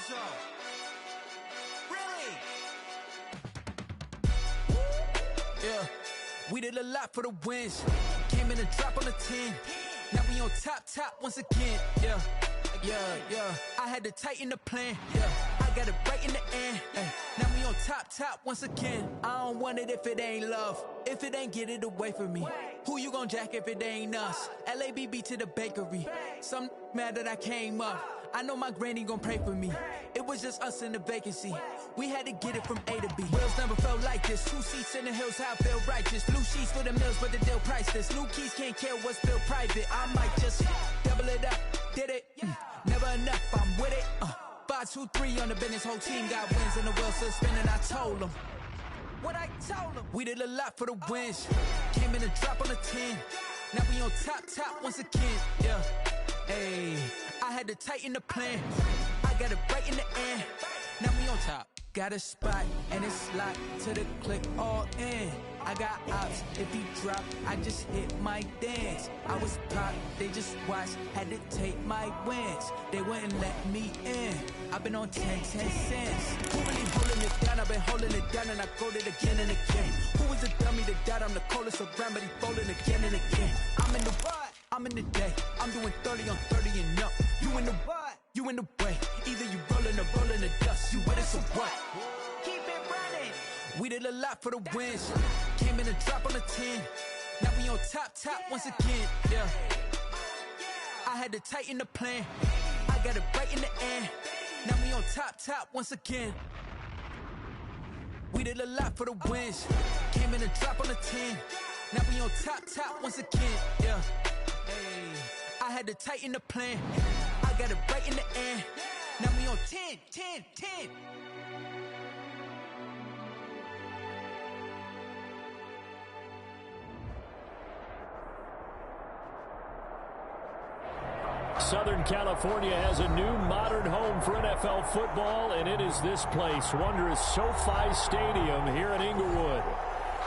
zone. Really? Yeah, we did a lot for the wins. Came in a drop on the 10. Now we on top once again. Yeah. I had to tighten the plan. Yeah, I got it right in the end. Ay. Now we on top once again. I don't want it if it ain't love. If it ain't, get it away from me. Who you gon' jack if it ain't us? LABB to the bakery. Some mad that I came up. I know my granny gon' pray for me. It was just us in the vacancy. We had to get it from A to B. Wheels never felt like this. 2 seats in the hills, how I feel righteous. Blue sheets for the mills, but the deal priceless. New keys can't care what's built private. I might just double it up. Did it? Never enough, I'm with it. 5, 2, 3 on the business. Whole team got wins and the wheels still spinning. I told them what I told them. We did a lot for the wins. Came in a drop on the 10. Now we on top once again. Yeah. Hey, I had to tighten the plan. I got it right in the end. Now we on top. Got a spot and it's locked to the click all in. I got ops, if he drop, I just hit my dance. I was pop, they just watched, had to take my wins. They wouldn't let me in. I've been on 10 cents. Who really holding it down? I've been holding it down and I quote it again and again. Who was the dummy that died? I'm the coldest around, but he folding again and again. I'm in the what? I'm in the day. I'm doing 30 on 30 and up. You in the what? You in the way. Either you rolling or rolling the dust. You with us or what? Keep it running. We did a lot for the wins. Came in a drop on the 10. Now we on top once again. Yeah. I had to tighten the plan. I got it right in the end. Now we on top once again. We did a lot for the wins. Came in a drop on the 10. Now we on top once again. Yeah. Hey, I had to tighten the plan. I got it right in the end. Now we on 10. Southern California has a new modern home for NFL football, and it is this place, wondrous SoFi Stadium here in Inglewood.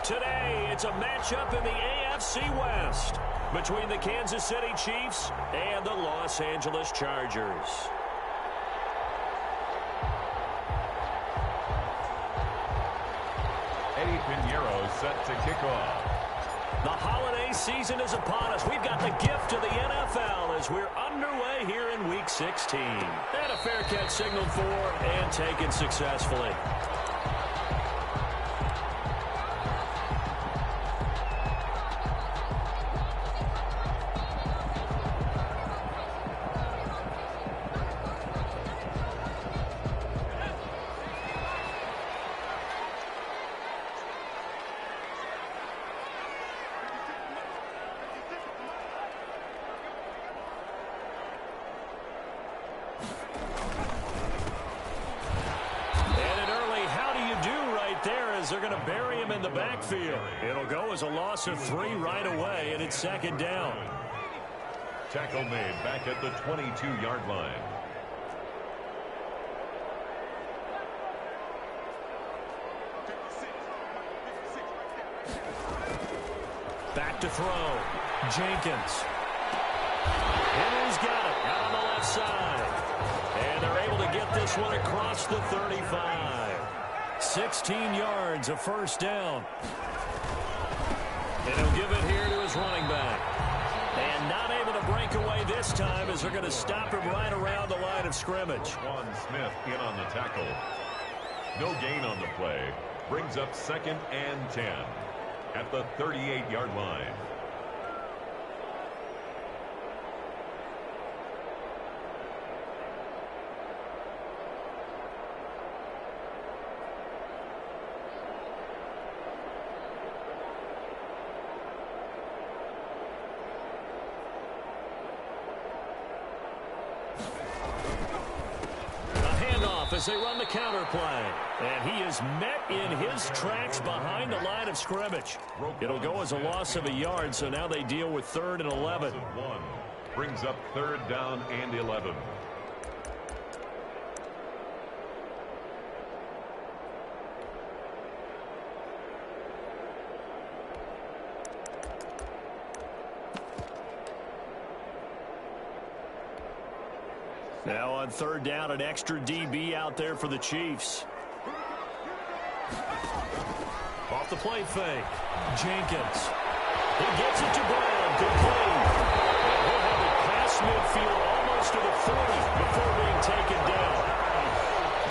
Today, it's a matchup in the AFC West between the Kansas City Chiefs and the Los Angeles Chargers. Eddie Pinheiro set to kick off. The holiday season is upon us. We've got the gift of the NFL as we're underway here in Week 16. And a fair catch signaled for and taken successfully. They're going to bury him in the backfield. It'll go as a loss of 3 right away, and it's second down. Tackle made back at the 22-yard line. Back to throw. Jenkins. And he's got it out on the left side. And they're able to get this one across the 35. 16 yards, a first down. And he'll give it here to his running back. And not able to break away this time as they're going to stop him right around the line of scrimmage. Juan Smith in on the tackle. No gain on the play. Brings up 2nd and 10 at the 38-yard line. As they run the counter play. And he is met in his tracks behind the line of scrimmage. It'll go as a loss of a yard, so now they deal with 3rd and 11. Brings up 3rd down and 11. Now on third down, an extra DB out there for the Chiefs. Off the play fake. Jenkins. He gets it to Brown. Complete. And he'll have it past midfield almost to the 40 before being taken down.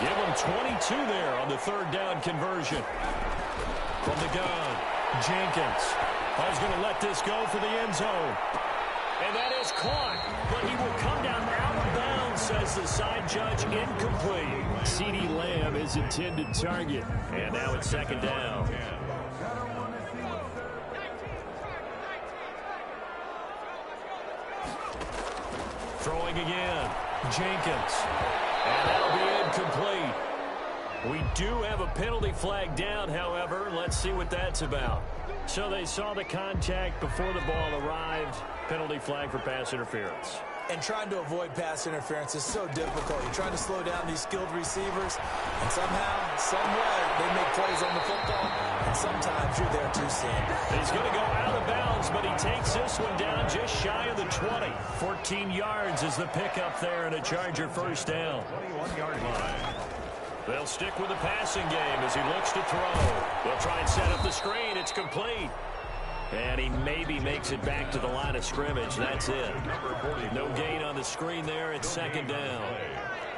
Give him 22 there on the third down conversion. From the gun, Jenkins. I was going to let this go for the end zone. And that is caught, but he will come down out of bounds, says the side judge, incomplete. CeeDee Lamb is intended target, and now it's second down. Throwing again, Jenkins, and that'll be incomplete. We do have a penalty flag down, however. Let's see what that's about. So they saw the contact before the ball arrived. Penalty flag for pass interference. And trying to avoid pass interference is so difficult. You're trying to slow down these skilled receivers, and somehow, some way, they make plays on the football, and sometimes you're there too soon. He's going to go out of bounds, but he takes this one down just shy of the 20. 14 yards is the pickup there, and a Charger first down. 21-yard line. They'll stick with the passing game as he looks to throw. They'll try and set up the screen. It's complete. And he maybe makes it back to the line of scrimmage. That's it. No gain on the screen there. It's second down.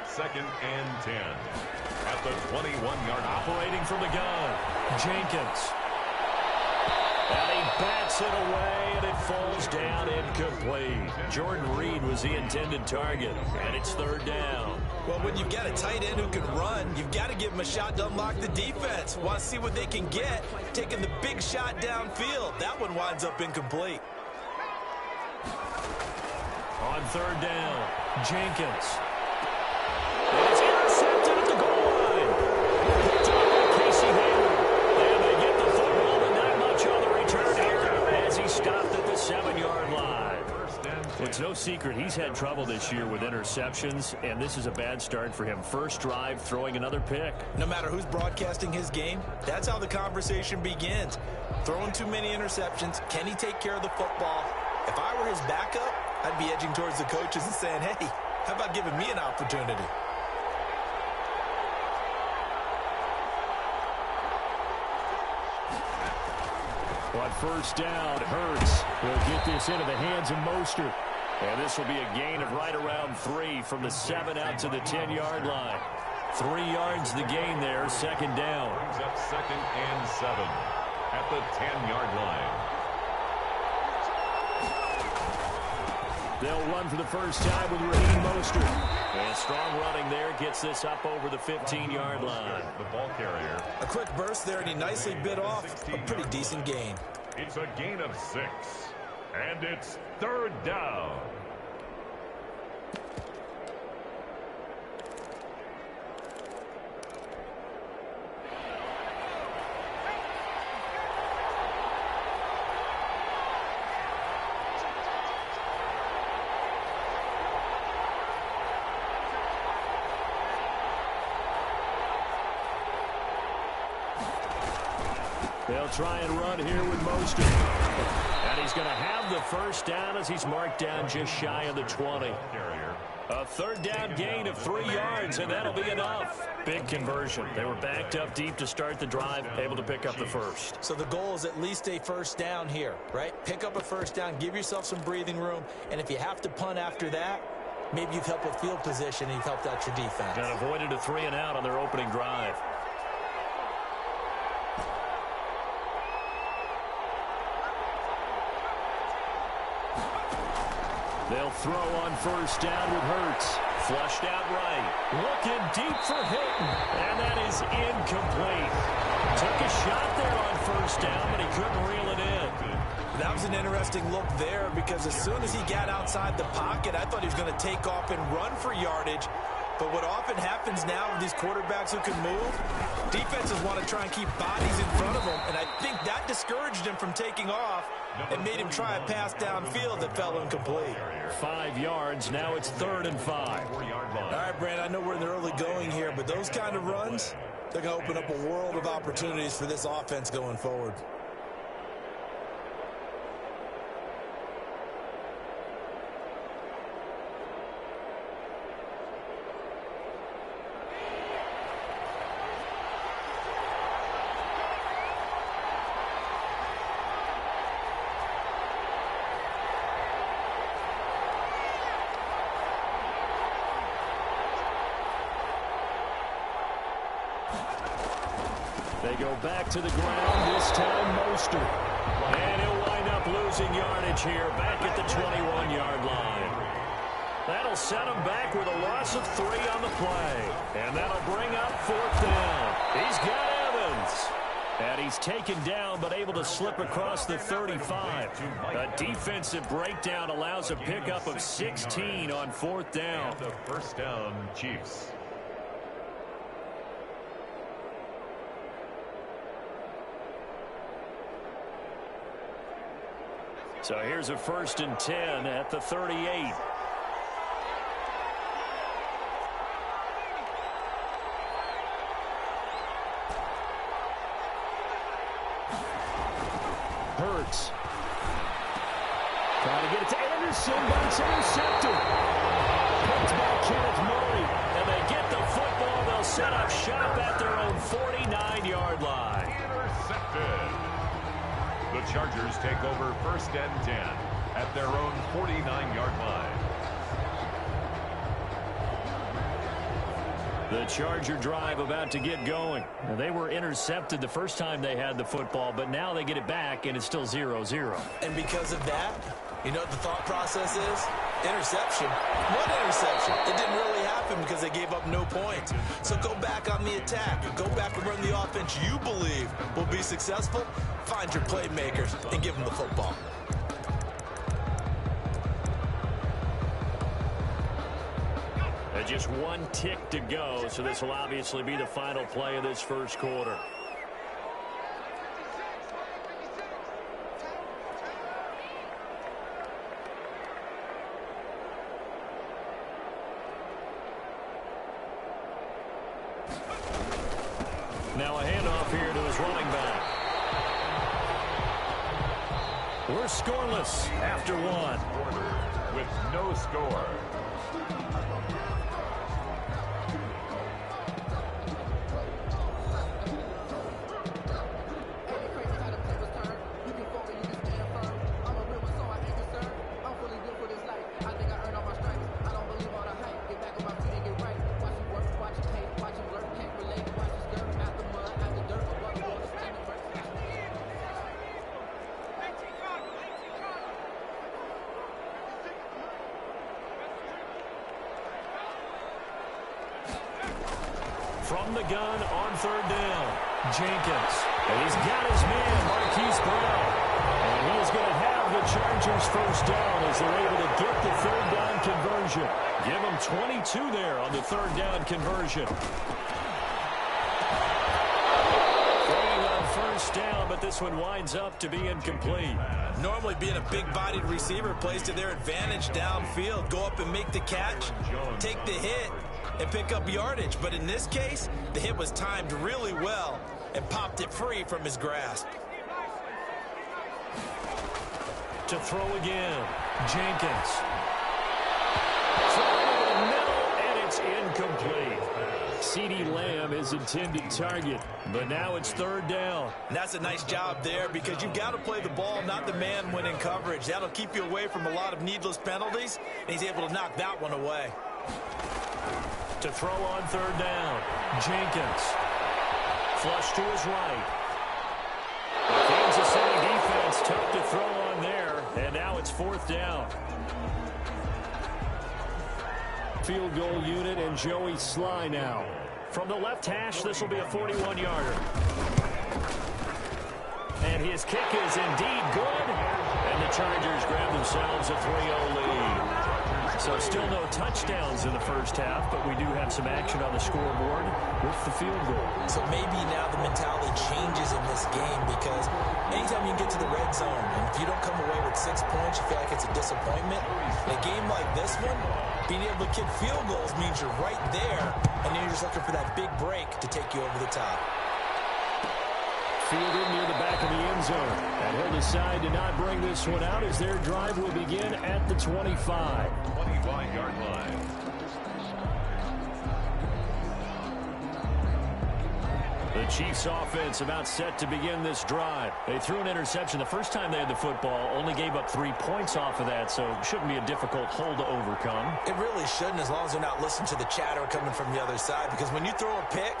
Second and 10. At the 21-yard line. Operating from the gun, Jenkins. And he bats it away, and it falls down incomplete. Jordan Reed was the intended target, and it's third down. Well, when you've got a tight end who can run, you've got to give him a shot to unlock the defense. Want to see what they can get, taking the big shot downfield. That one winds up incomplete. On third down, Jenkins. And it's intercepted at the goal line. Picked up by Casey Hayward. And they get the football, but not much on the return here as he stopped at the 7-yard line. Well, it's no secret he's had trouble this year with interceptions, and this is a bad start for him. First drive, throwing another pick. No matter who's broadcasting his game, that's how the conversation begins. Throwing too many interceptions, can he take care of the football? If I were his backup, I'd be edging towards the coaches and saying, hey, how about giving me an opportunity? On first down, Hurts will get this into the hands of Mostert. And this will be a gain of right around 3 from the 7 out to the 10-yard line. 3 yards the gain there, second down. Brings up second and 7 at the 10-yard line. They'll run for the first time with Raheem Mostert. And strong running there gets this up over the 15-yard line. The ball carrier. A quick burst there, and he nicely bit off a pretty decent gain. It's a gain of 6. And it's third down. They'll try and run here with Mostert. And he's going to have the first down as he's marked down just shy of the 20. A third down gain of 3 yards, and that'll be enough. Big conversion. They were backed up deep to start the drive, able to pick up the first. So the goal is at least a first down here, right? Pick up a first down, give yourself some breathing room, and if you have to punt after that, maybe you've helped with field position and you've helped out your defense. And avoided a 3-and-out on their opening drive. They'll throw on first down with Hurts. Flushed out right. Looking deep for Hilton. And that is incomplete. Took a shot there on first down, but he couldn't reel it in. That was an interesting look there because as soon as he got outside the pocket, I thought he was going to take off and run for yardage. But what often happens now with these quarterbacks who can move, defenses want to try and keep bodies in front of them, and I think that discouraged him from taking off and made him try a pass downfield that fell incomplete. 5 yards, now it's 3rd and 5. All right, Brand, I know we're in the early going here, but those kind of runs, they're going to open up a world of opportunities for this offense going forward. They go back to the ground, this time Mostert. And he'll wind up losing yardage here, back at the 21-yard line. That'll set him back with a loss of 3 on the play. And that'll bring up 4th down. He's got Evans. And he's taken down, but able to slip across the 35. A defensive breakdown allows a pickup of 16 on 4th down. And the first down, Chiefs. So here's a 1st and 10 at the 38. Hurts. Trying to get it to Anderson, but it's intercepted. Picked by Kenneth MOE. And they get the football. They'll set up shop at their own 49-yard line. Intercepted. The Chargers take over 1st and 10 at their own 49-yard line. The Charger drive about to get going. Now, they were intercepted the first time they had the football, but now they get it back, and it's still 0-0. And because of that, you know what the thought process is? Interception. What interception? It didn't really happen because they gave up no points. So go back on the attack. Go back and run the offense you believe will be successful. Find your playmakers and give them the football. Just 1 tick to go, so this will obviously be the final play of this first quarter. Now a handoff here to his running back. We're scoreless after 1. With no score. From the gun on 3rd down, Jenkins. And he's got his man, Marquise Brown. And he is going to have the Chargers 1st down as they're able to get the 3rd down conversion. Give them 22 there on the 3rd down conversion. Throwing on 1st down, but this one winds up to be incomplete. Normally being a big-bodied receiver plays to their advantage downfield. Go up and make the catch, take the hit, and pick up yardage. But in this case, the hit was timed really well and popped it free from his grasp. To throw again, Jenkins. Thrown over the middle, and it's incomplete. CeeDee Lamb is intended target, but now it's 3rd down. And that's a nice job there because you've got to play the ball, not the man when in coverage. That'll keep you away from a lot of needless penalties, and he's able to knock that one away. To throw on 3rd down, Jenkins. Flush to his right. The Kansas City defense tough to throw on there, and now it's 4th down. Field goal unit and Joey Sly now. From the left hash, this will be a 41-yarder. And his kick is indeed good, and the Chargers grab themselves a 3-0 lead. So still no touchdowns in the first half, but we do have some action on the scoreboard with the field goal. So maybe now the mentality changes in this game because anytime you get to the red zone, and if you don't come away with 6 points, you feel like it's a disappointment. In a game like this one, being able to kick field goals means you're right there, and then you're just looking for that big break to take you over the top. Fielded near the back of the end zone. And he'll decide to not bring this one out as their drive will begin at the 25. 25-yard line. The Chiefs offense about set to begin this drive. They threw an interception the first time they had the football, only gave up 3 points off of that, so it shouldn't be a difficult hole to overcome. It really shouldn't, as long as they're not listening to the chatter coming from the other side, because when you throw a pick,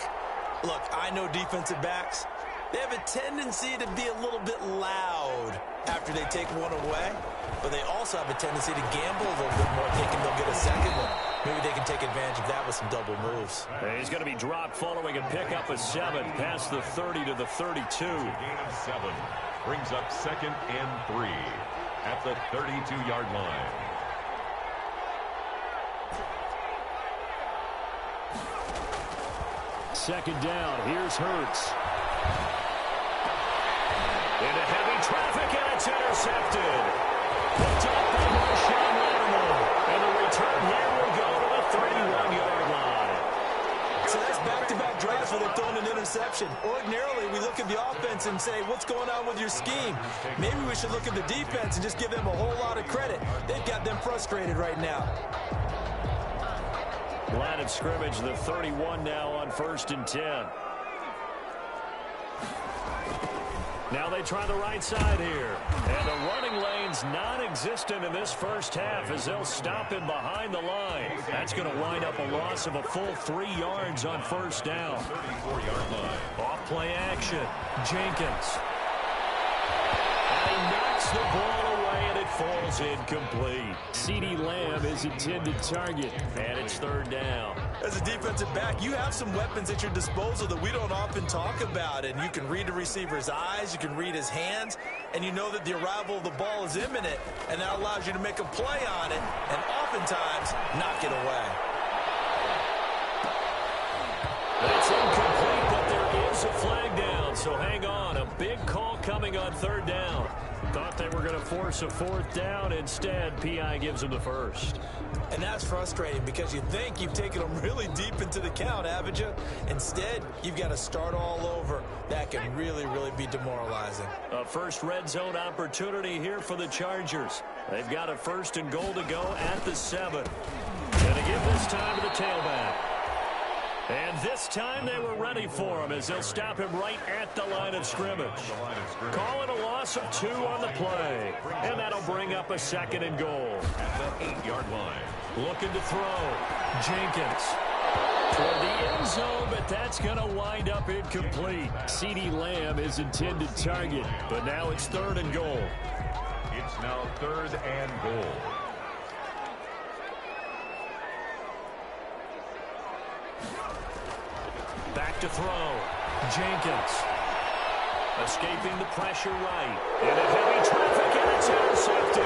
Look, I know defensive backs. They have a tendency to be a little bit loud after they take one away, but they also have a tendency to gamble a little bit more, thinking they'll get a second one. Maybe they can take advantage of that with some double moves. He's going to be dropped following a pickup of 7 past the 30 to the 32. Gain of 7 brings up 2nd and 3 at the 32-yard line. Second down, here's Hurts. Into heavy traffic, and it's intercepted. Picked up by Marshawn Lattimore. And the return here will go to the 31-yard line. So that's back-to-back drives where they've thrown an interception. Ordinarily, we look at the offense and say, what's going on with your scheme? Maybe we should look at the defense and just give them a whole lot of credit. They've got them frustrated right now. Line of scrimmage, the 31 now on 1st and 10. Now they try the right side here. And the running lane's non-existent in this first half as they'll stop him behind the line. That's going to wind up a loss of a full 3 yards on 1st down. 34-yard line. Off play action. Jenkins. And he knocks the ball away, and it falls incomplete. CeeDee Lamb is intended target, and it's 3rd down. As a defensive back, you have some weapons at your disposal that we don't often talk about, and you can read the receiver's eyes, you can read his hands, and you know that the arrival of the ball is imminent, and that allows you to make a play on it, and oftentimes knock it away. That's incomplete, but there is a flag down, so hang on. A big call coming on 3rd down. Thought they were going to force a 4th down. Instead, P.I. gives them the 1st. And that's frustrating because you think you've taken them really deep into the count, haven't you? Instead, you've got to start all over. That can really, really be demoralizing. A first red zone opportunity here for the Chargers. They've got a 1st and goal to go at the 7. Going to give this time to the tailback. And this time they were ready for him as they'll stop him right at the line of scrimmage. Calling a loss of 2 on the play. And that'll bring up a 2nd and goal. At the 8-yard line. Looking to throw. Jenkins. Toward the end zone, but that's going to wind up incomplete. CeeDee Lamb is intended target, but now it's 3rd and goal. It's now 3rd and goal. Back to throw. Jenkins. Escaping the pressure right. Into heavy traffic, and it's intercepted.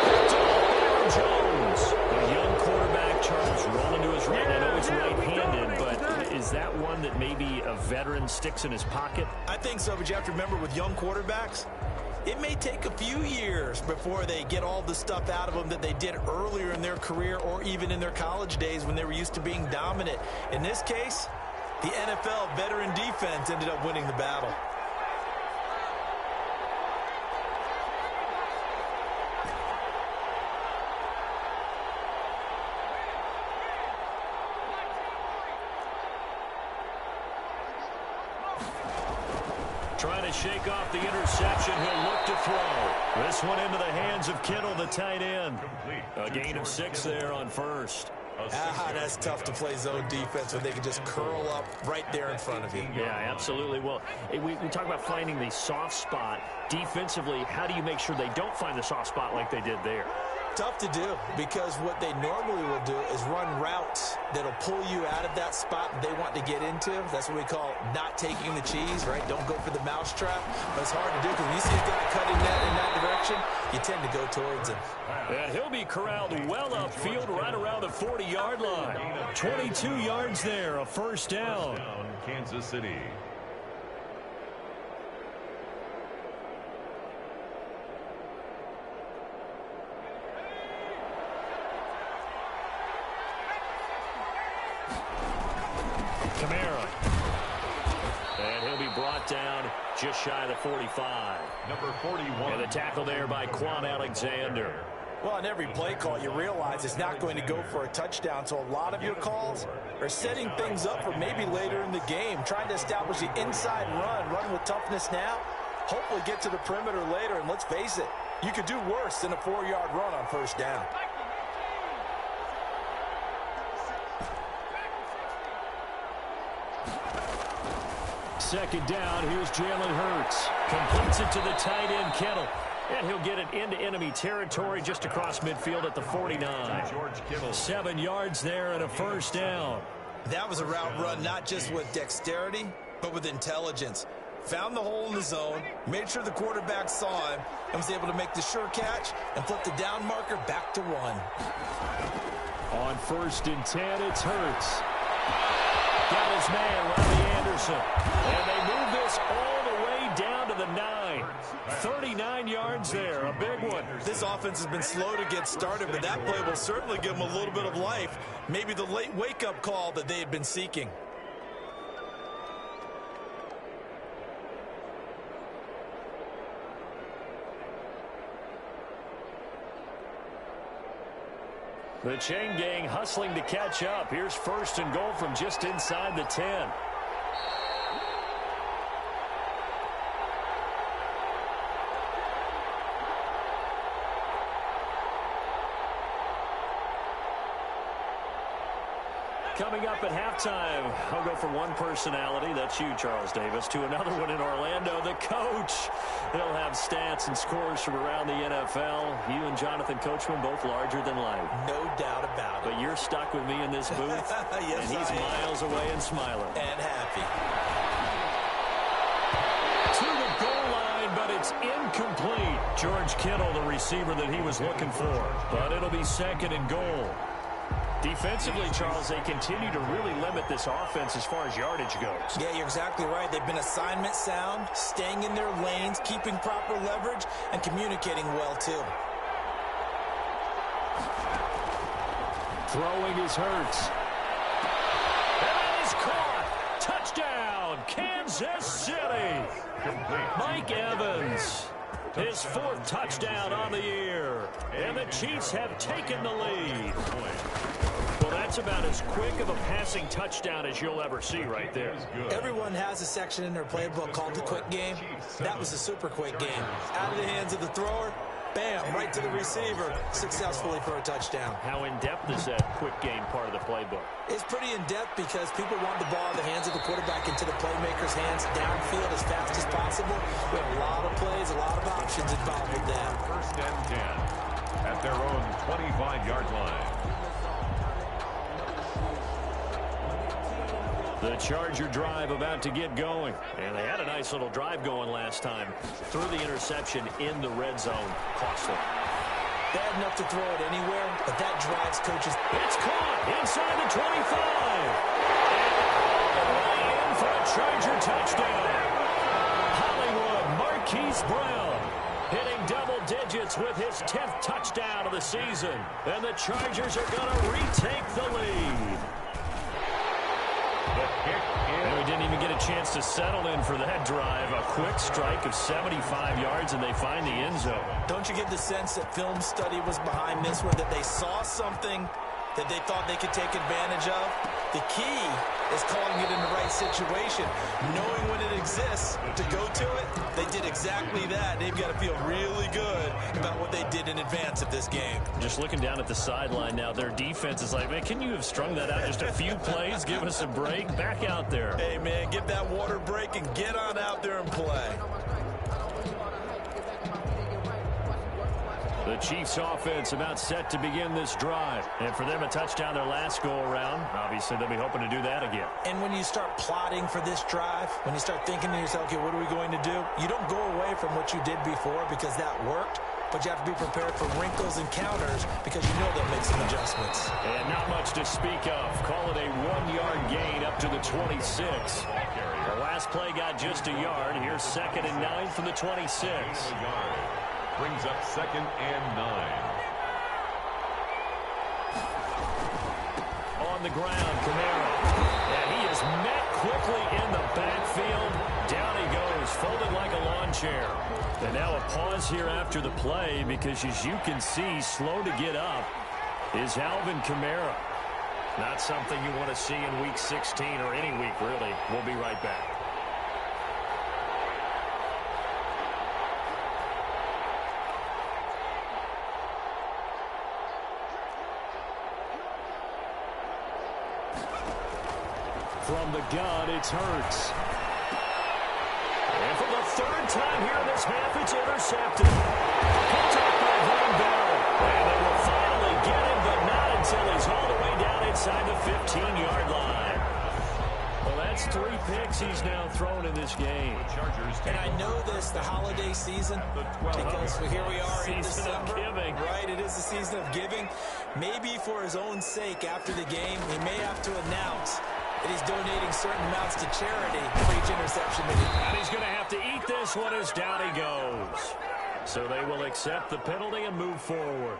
Picked up by Aaron Jones. The young quarterback, Charles, rolling to his right. I know he's right-handed, but is that one that maybe a veteran sticks in his pocket? I think so, but you have to remember with young quarterbacks, it may take a few years before they get all the stuff out of them that they did earlier in their career or even in their college days when they were used to being dominant. In this case, the NFL veteran defense ended up winning the battle. Trying to shake off the interception. He'll look to throw. This one into the hands of Kittle, the tight end. A gain of 6 there on 1st. That's tough to play zone defense when they can just curl up right there in front of you. Yeah, absolutely. Well, we talk about finding the soft spot. Defensively, how do you make sure they don't find the soft spot like they did there? Tough to do because what they normally will do is run routes that'll pull you out of that spot that they want to get into. That's what we call not taking the cheese, right? Don't go for the mousetrap. But it's hard to do because when you see a guy cutting that in that direction, you tend to go towards him. And he'll be corralled well upfield right around the 40-yard line. 22 yards there, a 1st down. Kansas City. Kamara. And he'll be brought down just shy of the 45. Number 41. And the tackle there by Quan Alexander. Well, on every play call, you realize it's not going to go for a touchdown. So a lot of your calls are setting things up for maybe later in the game, trying to establish the inside run with toughness now, hopefully get to the perimeter later. And let's face it, you could do worse than a 4-yard run on 1st down. second down. Here's Jalen Hurts. Completes it to the tight end, Kittle. And he'll get it into enemy territory just across midfield at the 49. 7 yards there and a first down. That was a route run not just with dexterity, but with intelligence. Found the hole in the zone, made sure the quarterback saw him, and was able to make the sure catch and flip the down marker back to 1. On 1st and 10, it's Hurts. Got his man, Robbie Anderson. And they move this all the way down to the 9. 39 yards there, a big one. This offense has been slow to get started, but that play will certainly give them a little bit of life. Maybe the late wake-up call that they had been seeking. The chain gang hustling to catch up. Here's 1st and goal from just inside the 10. Coming up at halftime, I'll go from one personality, that's you, Charles Davis, to another one in Orlando, the coach. He'll have stats and scores from around the NFL. You and Jonathan Coachman both larger than life. No doubt about it. But you're stuck with me in this booth, yes, and he's miles away and smiling. And happy. To the goal line, but it's incomplete. George Kittle, the receiver that he was looking for. But it'll be 2nd and goal. Defensively, Charles, they continue to really limit this offense as far as yardage goes. Yeah, you're exactly right. They've been assignment sound, staying in their lanes, keeping proper leverage, and communicating well, too. Throwing is Hurts. And that is caught. Touchdown, Kansas City. Mike Evans. His 4th touchdown on the year. And the Chiefs have taken the lead. Well, that's about as quick of a passing touchdown as you'll ever see right there. Everyone has a section in their playbook called the quick game. That was a super quick game. Out of the hands of the thrower, bam, right to the receiver, successfully for a touchdown. How in-depth is that quick game part of the playbook? It's pretty in-depth because people want the ball in the hands of the quarterback into the playmaker's hands downfield as fast as possible. We have a lot of plays, a lot of options involved with that. 1st and 10 at their own 25-yard line. The Charger drive about to get going. And they had a nice little drive going last time. Threw the interception in the red zone. Costly. Bad enough to throw it anywhere, but that drives coaches. It's caught inside the 25. And all the way in for a Charger touchdown. Hollywood Marquise Brown hitting double digits with his 10th touchdown of the season. And the Chargers are going to retake the lead. And we didn't even get a chance to settle in for that drive. A quick strike of 75 yards, and they find the end zone. Don't you get the sense that film study was behind this one, that they saw something that they thought they could take advantage of? The key is calling it in the right situation, knowing when it exists to go to it. They did exactly that. They've got to feel really good about what they did in advance of this game. Just looking down at the sideline now, their defense is like, man, can you have strung that out just a few plays? Give us a break. Back out there. Hey, man, give that water break and get on out there and play. The Chiefs offense about set to begin this drive. And for them, a touchdown their last go-around. Obviously, they'll be hoping to do that again. And when you start plotting for this drive, when you start thinking to yourself, okay, what are we going to do? You don't go away from what you did before because that worked, but you have to be prepared for wrinkles and counters because you know they'll make some adjustments. And not much to speak of. Call it a 1-yard gain up to the 26. The last play got just a yard. Here's 2nd and 9 from the 26. Brings up 2nd and 9. On the ground, Kamara. And he is met quickly in the backfield. Down he goes, folded like a lawn chair. And now a pause here after the play because, as you can see, slow to get up is Alvin Kamara. Not something you want to see in Week 16 or any week, really. We'll be right back. From the gun, it's Hurts. And for the third time here in this half, it's intercepted. Picked up by Van Bell. And they will finally get him, but not until he's all the way down inside the 15-yard line. Well, that's 3 picks he's now thrown in this game. And I know this, the holiday season, because here we are in December. Right, it is the season of giving. Maybe for his own sake, after the game, he may have to announce that he's donating certain amounts to charity for each interception that he... And he's going to have to eat this one as down he goes. So they will accept the penalty and move forward.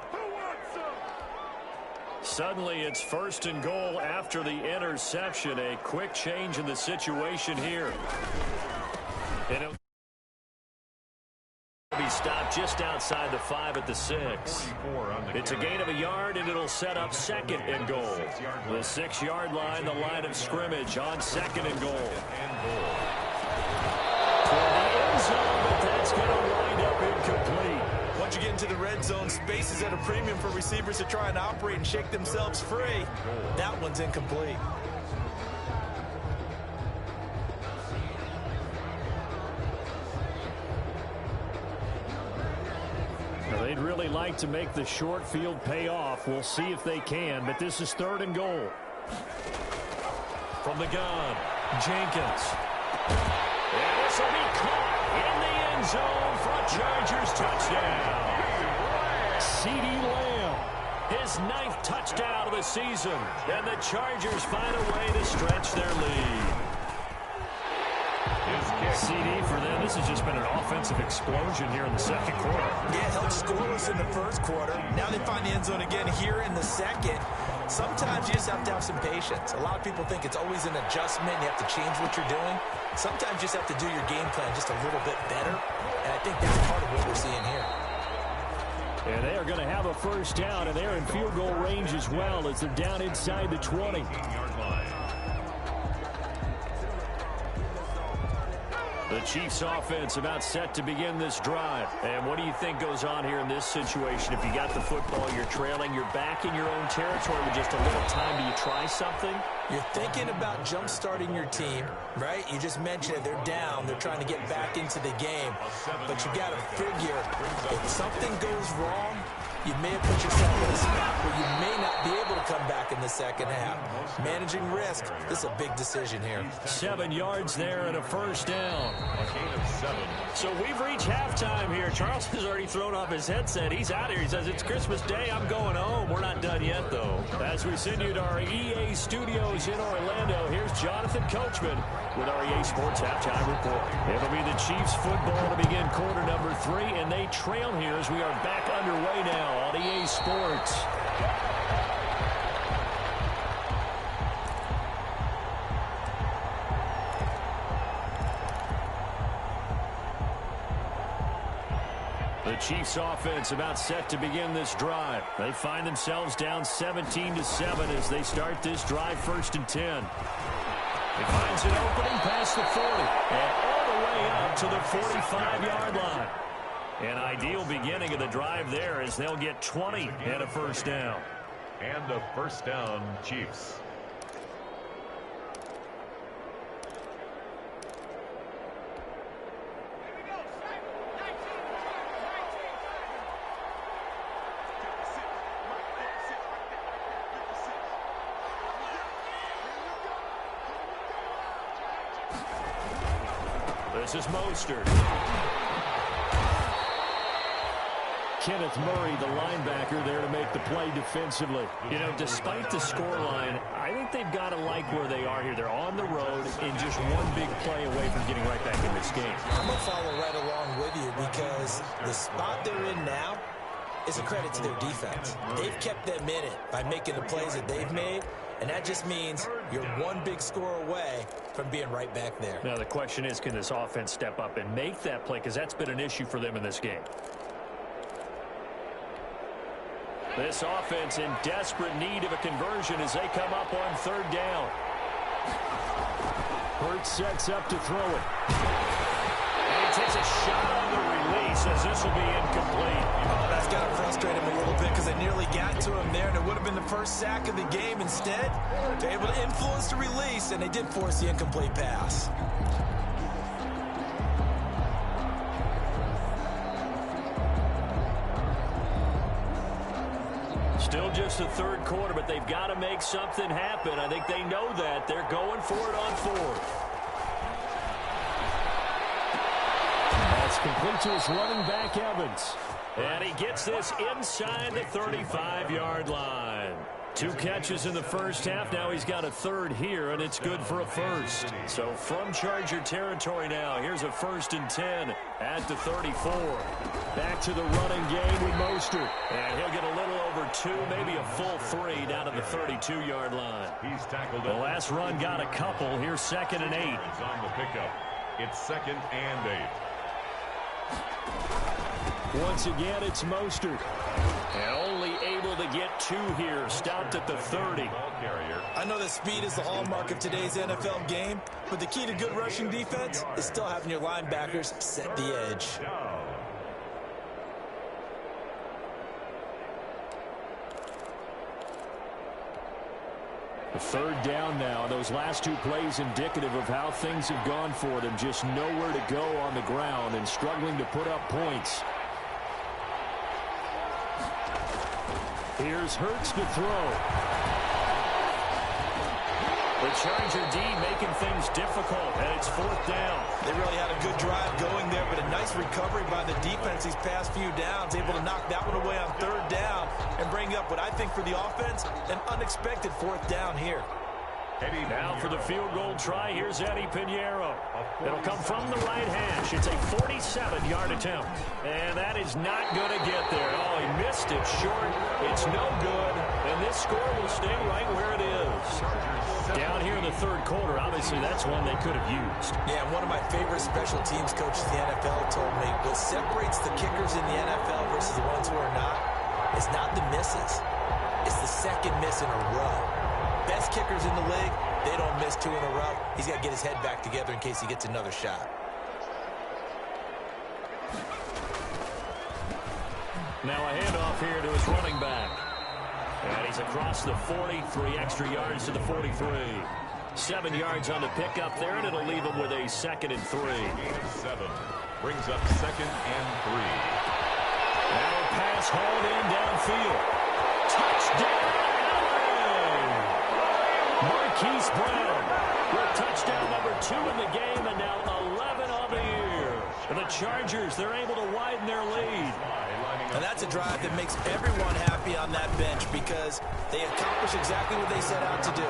Suddenly, it's 1st and goal after the interception. A quick change in the situation here. And it'll be stopped just outside the 5 at the 6. It's a gain of a yard, and it'll set up 2nd and goal. The 6-yard line, the line of scrimmage on 2nd and goal. For the end zone, but that's going to wind up incomplete. Once you get into the red zone, space is at a premium for receivers to try and operate and shake themselves free. That one's incomplete. Now, they'd really like to make the short field pay off. We'll see if they can, but this is 3rd and goal. From the gun, Jenkins. And this will be caught in the end zone for a Chargers touchdown. C.D. Lamb, his 9th touchdown of the season. And the Chargers find a way to stretch their lead. C.D. for them, this has just been an offensive explosion here in the 2nd quarter. Yeah, held scoreless in the 1st quarter. Now they find the end zone again here in the 2nd. Sometimes you just have to have some patience. A lot of people think it's always an adjustment. You have to change what you're doing. Sometimes you just have to do your game plan just a little bit better. And I think that's part of what we're seeing here. And they are going to have a 1st down, and they're in field goal range as well as they're down inside the 20. The Chiefs offense about set to begin this drive. And what do you think goes on here in this situation? If you got the football, you're trailing, you're back in your own territory with just a little time. Do you try something? You're thinking about jump-starting your team, right? You just mentioned it. They're down. They're trying to get back into the game. But you got to figure if something goes wrong, you may have put yourself in a spot where you may not be able to come back in the 2nd half. Managing risk, this is a big decision here. 7 yards there and a 1st down. A gain of 7. So we've reached halftime here. Charles has already thrown off his headset. He's out here. He says, it's Christmas Day. I'm going home. We're not done yet, though. As we send you to our EA studios in Orlando, here's Jonathan Coachman with our EA Sports Halftime Report. It'll be the Chiefs football to begin quarter number 3, and they trail here as we are back underway now on EA Sports. The Chiefs offense about set to begin this drive. They find themselves down 17-7 as they start this drive 1st and 10. He finds an opening past the 40 and all the way up to the 45-yard line. An ideal beginning of the drive there as they'll get 20 and a 1st down. And a 1st down, Chiefs. This is Mostert. Kenneth Murray, the linebacker, there to make the play defensively. You know, despite the scoreline, I think they've got to like where they are here. They're on the road and just one big play away from getting right back in this game. I'm going to follow right along with you because the spot they're in now is a credit to their defense. They've kept them in it by making the plays that they've made, and that just means you're one big score away from being right back there. Now, the question is, can this offense step up and make that play? Because that's been an issue for them in this game. This offense in desperate need of a conversion as they come up on 3rd down. Hurts sets up to throw it. And he takes a shot on the release as this will be incomplete. Oh, that's got to frustrate him a little bit because they nearly got to him there, and it would have been the first sack of the game. Instead, they're able to influence the release, and they did force the incomplete pass. Still just the third quarter, but they've got to make something happen. I think they know that. They're going for it on fourth. That's complete to his running back, Evans. And he gets this inside the 35-yard line. 2 catches in the first half. Now he's got a third here, and it's good for a first. So from Charger territory now, here's a 1st and 10 at the 34. Back to the running game with Mostert. And he'll get a little over 2, maybe a full 3 down to the 32-yard line. He's tackled. The last run got a couple. Here's 2nd and 8. On the pickup. It's 2nd and 8. Once again, it's Mostert. And only able to get 2 here. Stopped at the 30. I know that speed is the hallmark of today's NFL game, but the key to good rushing defense is still having your linebackers set the edge. The 3rd down now. Those last 2 plays indicative of how things have gone for them. Just nowhere to go on the ground and struggling to put up points. Here's Hurts to throw. The Charger D making things difficult, and it's 4th down. They really had a good drive going there, but a nice recovery by the defense these past few downs, able to knock that one away on 3rd down and bring up what I think for the offense, an unexpected 4th down here. Now for the field goal try, here's Eddie Pinheiro. It'll come from the right hash. It's a 47-yard attempt. And that is not going to get there. Oh, he missed it short. It's no good. And this score will stay right where it is. Down here in the 3rd quarter, obviously that's one they could have used. Yeah, one of my favorite special teams coaches in the NFL told me what separates the kickers in the NFL versus the ones who are not is not the misses. It's the 2nd miss in a row. Best kickers in the league, they don't miss 2 in a row. He's got to get his head back together in case he gets another shot. Now a handoff here to his running back. And he's across the 40, 3 extra yards to the 43. 7 yards on the pickup there, and it'll leave him with a 2nd and 3. 7 brings up 2nd and 3. Now a pass hauled in downfield. Touchdown! Marquise Brown with touchdown number 2 in the game, and now 11 on the year. And the Chargers, they're able to widen their lead. And that's a drive that makes everyone happy on that bench because they accomplish exactly what they set out to do.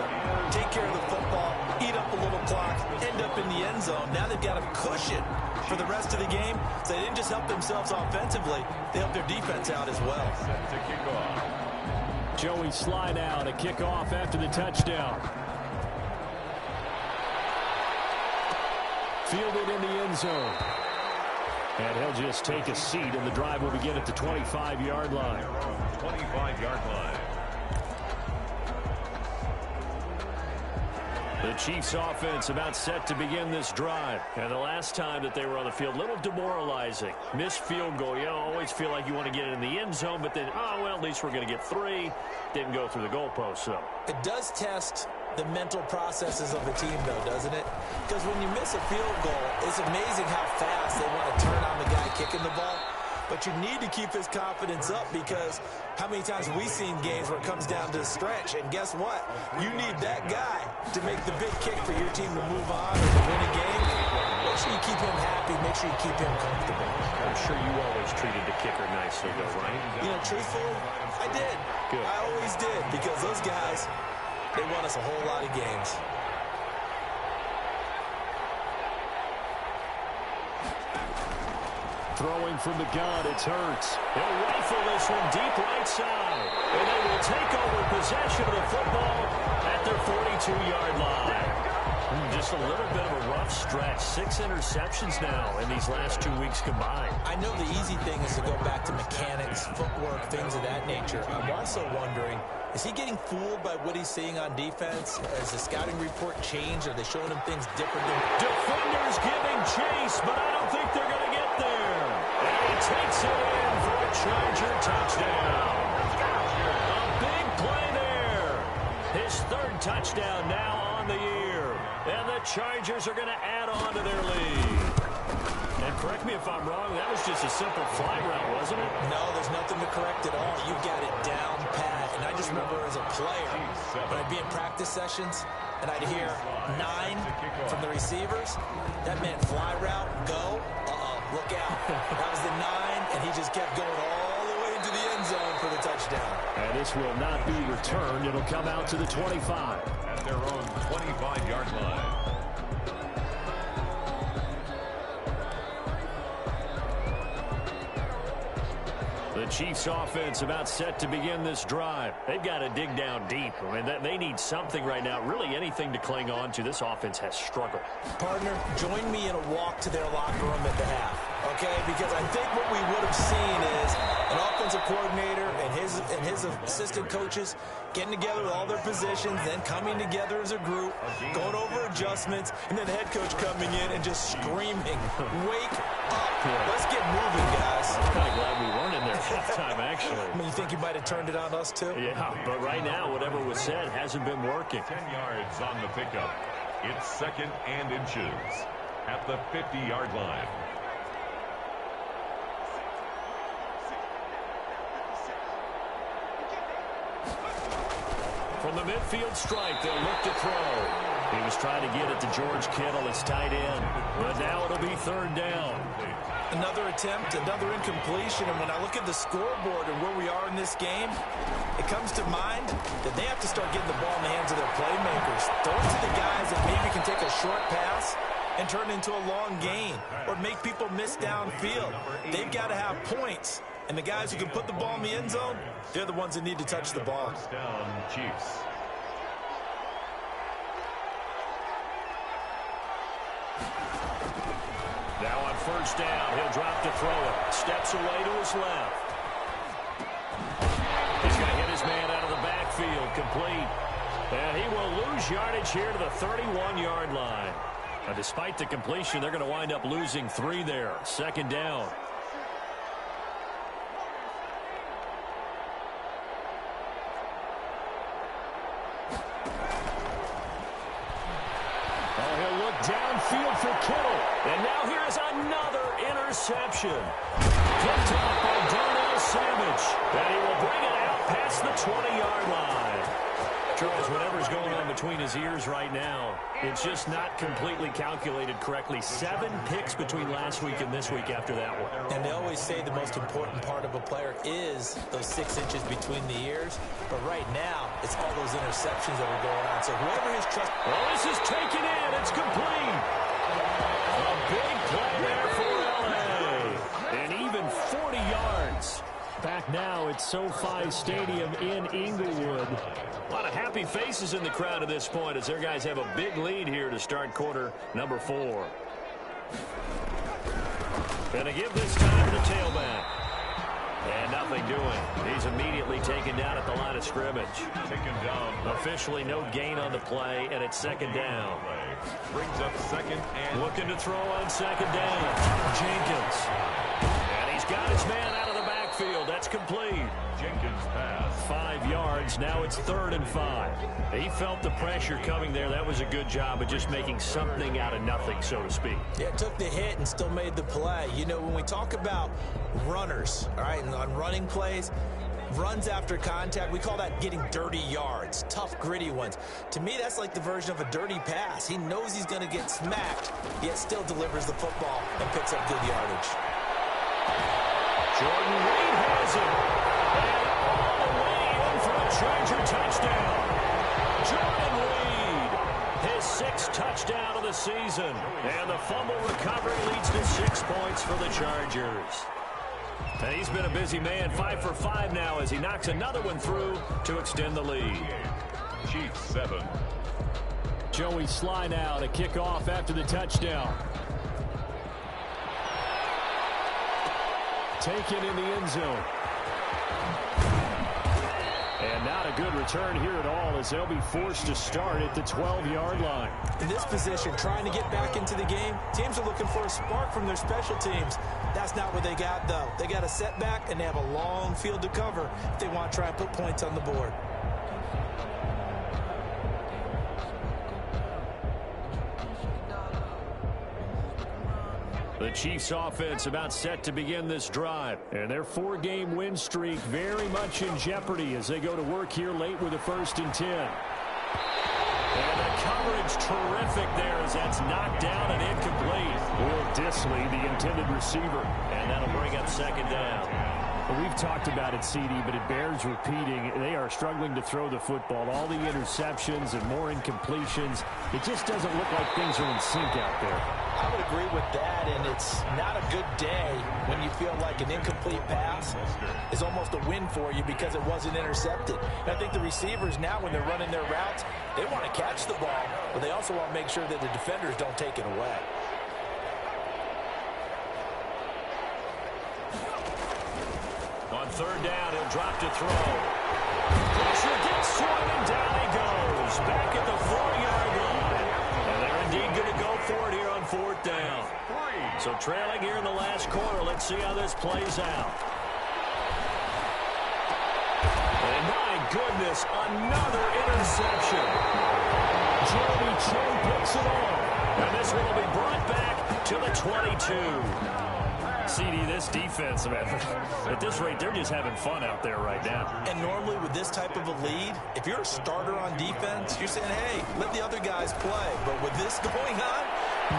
Take care of the football, eat up a little clock, end up in the end zone. Now they've got a cushion for the rest of the game. So they didn't just help themselves offensively, they helped their defense out as well. To kick off. Joey Sly now to kick off after the touchdown. Fielded in the end zone. And he'll just take a seat, and the drive will begin at the 25-yard line. 25-yard line. The Chiefs offense about set to begin this drive. And the last time that they were on the field, a little demoralizing. Missed field goal. You always feel like you want to get it in the end zone, but then, oh, well, at least we're going to get 3. Didn't go through the goalpost, though. It does test the mental processes of the team, though, doesn't it? Because when you miss a field goal, it's amazing how fast they want to turn on the guy kicking the ball. But you need to keep his confidence up because how many times have we seen games where it comes down to the stretch? And guess what? You need that guy to make the big kick for your team to move on or to win a game. Make sure you keep him happy. Make sure you keep him comfortable. I'm sure you always treated the kicker nicely, though, right? You know, truthfully, I did. Good. I always did because those guys, they won us a whole lot of games. Throwing from the gun, it's Hurts. He'll rifle this one deep right side. And they will take over possession of the football at their 42-yard line. Just a little bit of a rough stretch. 6 interceptions now in these last 2 weeks combined. I know the easy thing is to go back to mechanics, footwork, things of that nature. I'm also wondering, is he getting fooled by what he's seeing on defense? Has the scouting report changed? Are they showing him things different? Defenders giving chase, but I don't think they're going to get there. And he takes it in for a Charger touchdown. A big play there. His 3rd touchdown now on the year. And the Chargers are going to add on to their lead. And correct me if I'm wrong, that was just a simple fly route, wasn't it? No, there's nothing to correct at all. You've got it down pat. And I just remember as a player, when I'd be in practice sessions, and I'd hear 9 from the receivers, that meant fly route, go, look out. That was the 9, and he just kept going all the way into the end zone for the touchdown. And this will not be returned. It'll come out to the 25. At their own 25-yard line. The Chiefs offense about set to begin this drive. They've got to dig down deep. I mean, they need something right now, really anything to cling on to. This offense has struggled. Partner, join me in a walk to their locker room at the half, okay? Because I think what we would have seen is an offensive coordinator and his assistant coaches getting together with all their positions, then coming together as a group, going over adjustments, and then the head coach coming in and just screaming, wake up. Let's get moving, guys. I'm kind of glad we weren't in there halftime, actually. I mean, you think you might have turned it on us, too? Yeah, but right now, whatever was said hasn't been working. 10 yards on the pickup. It's 2nd and inches at the 50-yard line. From the midfield stripe, they'll look to throw. He was trying to get it to George Kittle, his tight end. But now it'll be 3rd down. Another attempt, another incompletion. And when I look at the scoreboard and where we are in this game, it comes to mind that they have to start getting the ball in the hands of their playmakers. Throw it to the guys that maybe can take a short pass and turn it into a long gain or make people miss downfield. They've got to have points. And the guys who can put the ball in the end zone, they're the ones that need to touch the ball. First down, Chiefs. Now on 1st down, he'll drop to throw it. Steps away to his left. He's going to hit his man out of the backfield, complete. And he will lose yardage here to the 31-yard line. Now, despite the completion, they're going to wind up losing 3 there. 2nd down. Downfield for Kittle. And now here's another interception. Picked off by Darnell Savage. And he will bring it out past the 20-yard line. Charles, whatever's going on between his ears right now, it's just not completely calculated correctly. 7 picks between last week and this week after that one. And they always say the most important part of a player is those 6 inches between the ears. But right now, it's all those interceptions that are going on. So whoever his trust... Well, this is taken in. It's complete. A big play there for L.A. And even 40 yards. Back now at SoFi Stadium in Inglewood. A lot of happy faces in the crowd at this point as their guys have a big lead here to start quarter number 4. Gonna give this time to the tailback. And nothing doing. He's immediately taken down at the line of scrimmage. Taken down. Officially no gain on the play, and it's 2nd down. Brings up 2nd and... Looking to throw on 2nd down. Jenkins. And he's got his man out of the backfield. That's complete. Jenkins pass. 5 yards. Now it's 3rd and 5. He felt the pressure coming there. That was a good job of just making something out of nothing, so to speak. Yeah, took the hit and still made the play. You know, when we talk about runners, all right, and on running plays, runs after contact, we call that getting dirty yards, tough, gritty ones. To me, that's like the version of a dirty pass. He knows he's going to get smacked, yet still delivers the football and picks up good yardage. Jordan Reed has it. And all the way in for a Charger touchdown. Jordan Reed, his 6th touchdown of the season. And the fumble recovery leads to 6 points for the Chargers. And he's been a busy man, 5 for 5 now as he knocks another one through to extend the lead. Chiefs 7. Joey Sly now to kick off after the touchdown. Taken in the end zone. And not a good return here at all as they'll be forced to start at the 12-yard line. In this position, trying to get back into the game, teams are looking for a spark from their special teams. That's not what they got, though. They got a setback, and they have a long field to cover if they want to try and put points on the board. The Chiefs offense about set to begin this drive. And their 4-game win streak very much in jeopardy as they go to work here late with a 1st and 10. And the coverage terrific there as that's knocked down and incomplete. Will Disley, the intended receiver. And that'll bring up 2nd down. Well, we've talked about it, CD, but it bears repeating. They are struggling to throw the football. All the interceptions and more incompletions. It just doesn't look like things are in sync out there. I would agree with that, and it's not a good day when you feel like an incomplete pass is almost a win for you because it wasn't intercepted. And I think the receivers now, when they're running their routes, they want to catch the ball, but they also want to make sure that the defenders don't take it away. On 3rd down, he'll drop to throw. Pressure gets to him, and down he goes. Back at the 4-yard line. And they're indeed going to go for it here on 4th down. So trailing here in the last quarter. Let's see how this plays out. And my goodness, another interception. Jeremy Chin picks it off. And this one will be brought back to the 22. CD, this defense, man, at this rate, they're just having fun out there right now. And normally with this type of a lead, if you're a starter on defense, you're saying, hey, let the other guys play. But with this going on,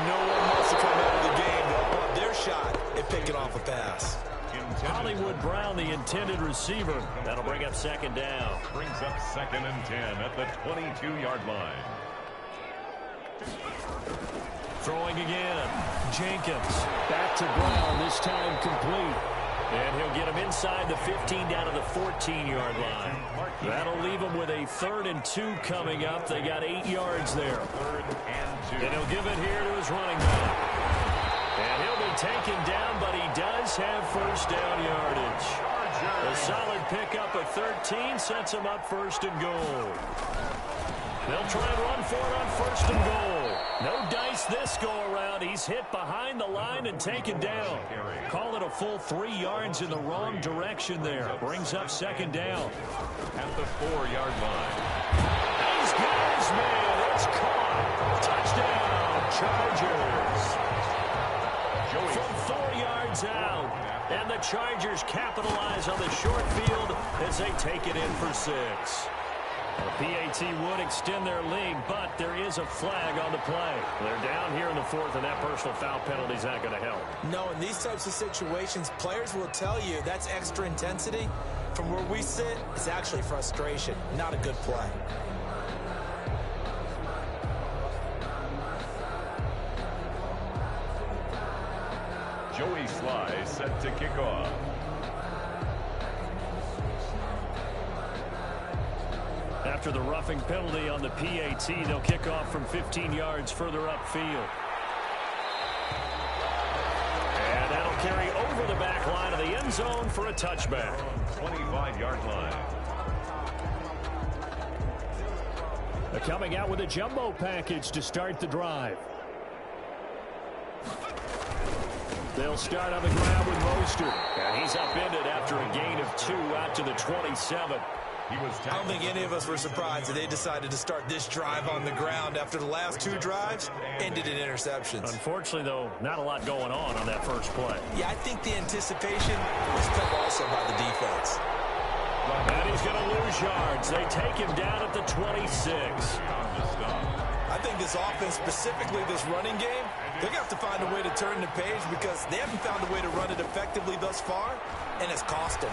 no one wants to come out of the game. They'll want their shot at picking off a pass. Hollywood Brown, the intended receiver. That'll bring up 2nd down. Brings up 2nd and 10 at the 22-yard line. Throwing again. Jenkins. Back to Brown, this time complete. And he'll get him inside the 15 down to the 14-yard line. That'll leave him with a 3rd and 2 coming up. They got 8 yards there. 3rd and 2. And he'll give it here to his running back. And he'll be taken down, but he does have 1st down yardage. A solid pickup at 13 sets him up 1st and goal. They'll try and run for it on 1st and goal. No dice this go-around. He's hit behind the line and taken down. Call it a full 3 yards in the wrong direction there. Brings up 2nd down. At the 4-yard line. He's got his man. It's caught. Touchdown, Chargers. From 4 yards out. And the Chargers capitalize on the short field as they take it in for 6. The PAT would extend their lead, but there is a flag on the play. They're down here in the 4th, and that personal foul penalty is not going to help. No, in these types of situations, players will tell you that's extra intensity. From where we sit, it's actually frustration, not a good play. Joey Sly set to kick off. After the roughing penalty on the PAT, they'll kick off from 15 yards further upfield. And that'll carry over the back line of the end zone for a touchback. 25-yard line. They're coming out with a jumbo package to start the drive. They'll start on the ground with Mostert. And he's upended after a gain of 2 out to the 27. I don't think any of us were surprised that they decided to start this drive on the ground after the last 2 drives ended in interceptions. Unfortunately, though, not a lot going on that first play. Yeah, I think the anticipation was felt also by the defense. And he's going to lose yards. They take him down at the 26. I think this offense, specifically this running game, they're going to have to find a way to turn the page because they haven't found a way to run it effectively thus far, and it's cost them.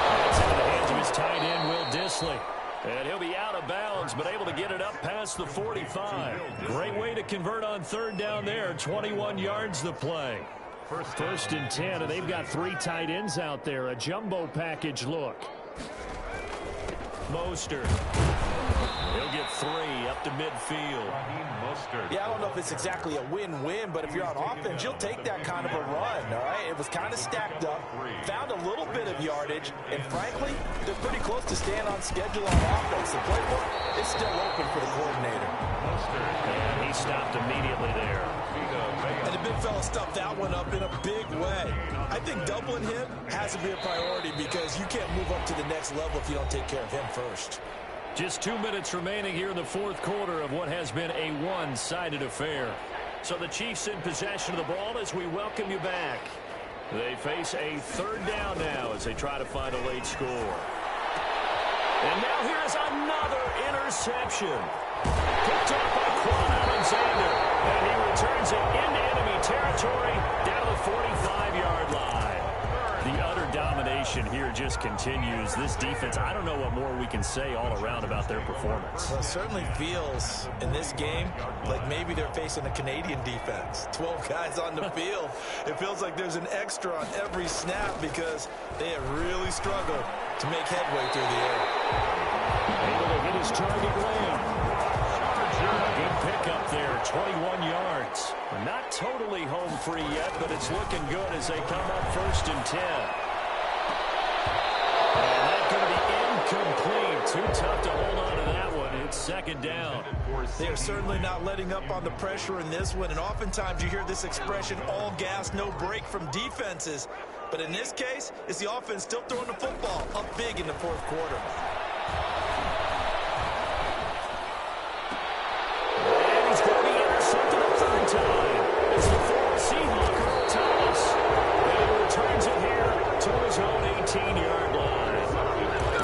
That's into the hands of his tight end, Will Disley. And he'll be out of bounds, but able to get it up past the 45. Great way to convert on 3rd down there. 21 yards the play. 1st and 10, and they've got 3 tight ends out there. A jumbo package look. Mostert. He'll get 3 up to midfield. Yeah, I don't know if it's exactly a win-win, but if you're on offense, you'll take that kind of a run, all right? It was kind of stacked up, found a little bit of yardage, and frankly, they're pretty close to staying on schedule on offense. The playbook is still open for the coordinator. And he stopped immediately there. And the big fella stuffed that one up in a big way. I think doubling him has to be a priority because you can't move up to the next level if you don't take care of him first. Just 2 minutes remaining here in the 4th quarter of what has been a one-sided affair. So the Chiefs in possession of the ball as we welcome you back. They face a third down now as they try to find a late score. And now here's another interception. Picked up by Quan Alexander. And he returns it into enemy territory down to the 45-yard line. The utter domination here just continues. This defense, I don't know what more we can say all around about their performance. Well, it certainly feels in this game like maybe they're facing a Canadian defense. 12 guys on the field. It feels like there's an extra on every snap because they have really struggled to make headway through the air. Able to hit his target Lamb. Good pickup there, 21 yards. Not totally home free yet, but it's looking good as they come up 1st and 10. And that's going to be incomplete. Too tough to hold on to that one. It's 2nd down. They are certainly not letting up on the pressure in this one, and oftentimes you hear this expression, all gas, no break from defenses. But in this case, it's the offense still throwing the football up big in the 4th quarter. And he's going to be intercepted a 3rd time. It's the former Seahawk, Earl Thomas. And he returns it here to his own 18-yard line.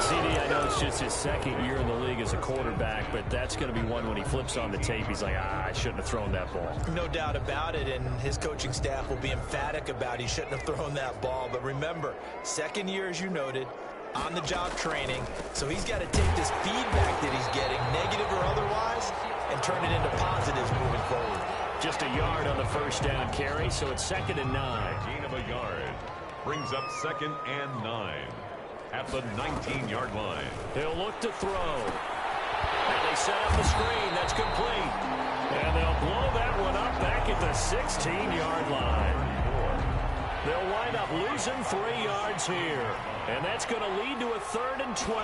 CD, I know it's just his 2nd year in the league as a quarterback, but that's going to be one when he flips on the tape, he's like, I shouldn't have thrown that ball. No doubt about it, and his coaching staff will be emphatic about he shouldn't have thrown that ball. But remember, 2nd year, as you noted, on-the-job training, so he's got to take this feedback that he's getting, negative or otherwise, and turn it into positives moving forward. Just a yard on the 1st down carry, so it's 2nd and 9. Gain of a yard brings up 2nd and 9 at the 19-yard line. He'll look to throw. And they set up the screen. That's complete. And they'll blow that one up back at the 16-yard line. They'll wind up losing 3 yards here. And that's going to lead to a 3rd and 12.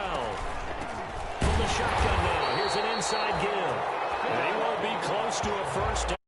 From the shotgun now, here's an inside give. And he won't be close to a 1st down.